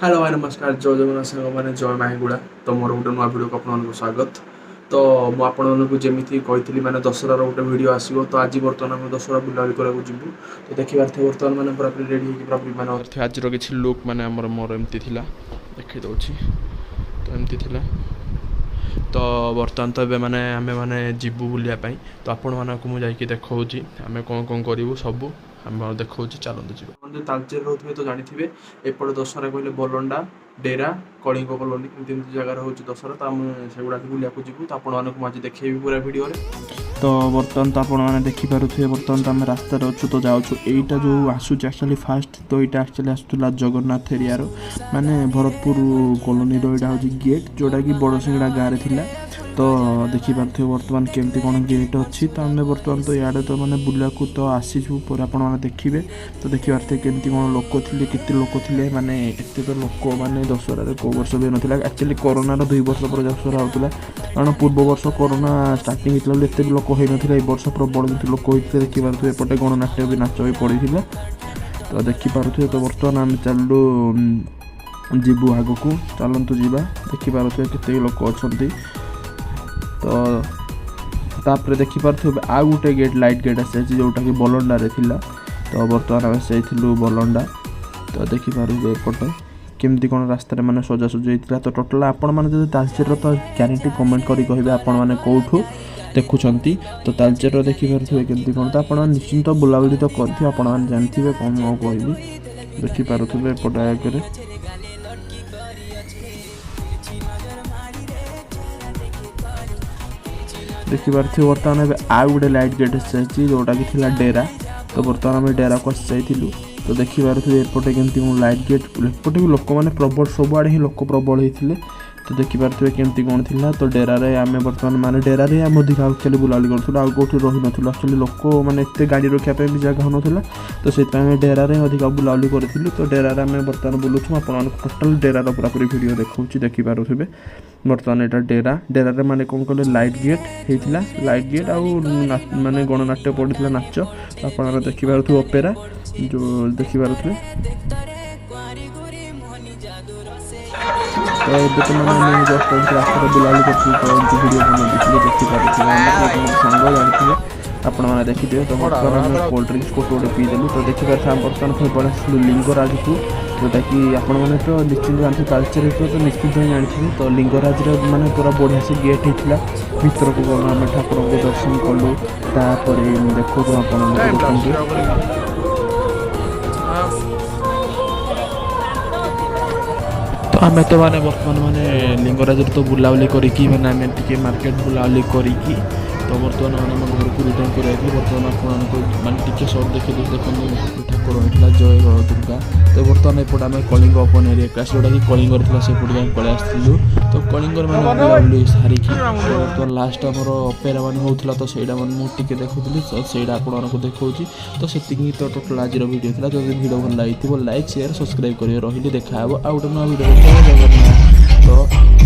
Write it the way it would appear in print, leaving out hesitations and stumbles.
Hello भाई नमस्कार जय जगन्नाथ सांग मैंने जय माहीगुड़ा तो मोर गोटे नुआ भिडियो को आपको स्वागत। तो मुझे कही मैंने दशहरा गोटे भिडियो आसो तो आज बर्तमान आम दशहरा बुलाबुली कराया जीवु तो देखिए बर्तमान मैंने पूरा रेडी होकर आज किसी लुक मैंने मोर एमती देखी दौर तो एमती तो बर्तमान तो मैंने आम मैंने जीवु बुलापाई तो आपण मानक मुझे देखा आम कौन कौन करूँ सब आम देखा चलते जी तालचेर रोथे तो जानी एपटे दशहरा कहले बलंडा डेरा कलिंग कलोनी एमती जगार हूँ दशहरा तो आम से गुड़ा बुलाक जीवु तो आपको मुझे देखेबी पूरा भिडियो तो बर्तमान तो आपने देखिपे बर्तमान तो आम रास्त अच्छु तो जाऊँ यहीटा जो आसूँ एक्चुअली फास्ट तो यहाँ एक्चुअली आसूला जगन्नाथ एरिया माने भरतपुर कलोनी यहाँ हूँ गेट जोटा कि बड़सिंगड़ा गाँव में तो देखिपे बर्तमान केमती कौन गेट अच्छी तो आम बर्तमान तो इे तो मैंने बुलाक तो आसीचु पर आप देखिए तो देखिए केमती कौन लोक थे केते लोक थे माने एत तो लोक मैंने दशहरा कौ वर्ष भी नाला एक्चुअली कोरोनार 2 वर्ष पर दशहरा होता कारण पूर्व वर्ष कोरोना स्टार्टिंग होता एत भी लोक होता ए वर्ष प्रबल लोक होते देखिपे एपटे गणनाट्य भी नाच भी पड़ा तो देखिपे तो बर्तमान आम चलू जीवु आग को चलतु जावा देखिपे केते लोक अच्छा तो तापर देखिपे आउ गोटे गेट लाइट गेट आसी जोटा कि बलंडारे थिला तो बर्तमान आम से बलंडा तो देखिपे एपटे केमती कौन रास्तार मैंने सजासजी होता तो टोटाल आपण मैंने तालचेर तो ग्यारंटी कमेंट करें कहे आपण मैंने कौटू देखुंत तो तालचेर देखिपे केमती कौन तो आप निश्चिंत बुलाबुली तो करेंगे आपण जानते कौन कहबी देखिपे एपटे आगे देखिपे बर्तमान आउ गोटे लाइट गेट आसी जोटा कि डेरा तो बर्तमान आम डेरा को आसी तो देखिपे एपटे केमती लाइट गेट एपटे भी लोक मैंने प्रबल सबुआड़े ही लोक प्रबल होते तो देखिपे केमती कौन थी तो डेरारे आम बर्तमान माने डेरारे आम अधिक एक्चुअली बुलाबुली करूँ आउ कौटी रही नालू एक्चुअली लोक मैंने एत गाड़ी रखापी भी जगह होना तो से डेरारे अधिक बुलाबुली करूँ तो डेरारे आम बर्तमान बुलूँ आपको टोटाल डेरार पूरा पूरी भिडियो देखा देखिपे बर्तमान यहाँ डेरा डेरारे माने कौन कले लाइट गेट होता लाइट गेट आउ माने गणनाट्य पड़ा नाच आप देखिपे अपेरा जो देखिपे तो ये तो मैंने जस्ट रास्ता बुलाबुली कर भिडियो देखिए सांग जानते आपने देखिए तो बर्तमान कोल्ड ड्रिंक्स कोटे पीदेलु तो देखिए बर्तमान फिर पड़ा लिंगराज को जोटा कि आपने तो निश्चिंत जानते तालचेर तो निश्चिंत ही जानते तो लिंगराज मैंने पूरा बढ़िया से गेट होता भर को गलु आम ठाकुर को दर्शन कलु तापर देखो आप आम तो मैंने बर्तमान मैंने लिंगराज तो बुलाबुली करी मैंने मार्केट बुलाबुली करी तो बर्तमान आम घर को रिटर्न कर बर्तमान आपको मानते शर्ट देखिए देखो ठाकुर होता जय दुर्गा तो बर्तमान एपटे आम कलिंग ओपन एरिया जोटा कि कलिंग से पड़े पलि आसलु तो कलिंग मैंने बुलाबुली सारिकी बर्तमान लास्ट आमर अपेरा मान होता तो सहीटा मुझे देखुली तो सहीटा आपको देखा तो से तो टोटाल आज भिडियो था जब भिडियो भल लगी लाइक शेयर सब्सक्राइब कर रही देखा आउ गोटे नुआ भिडियो तो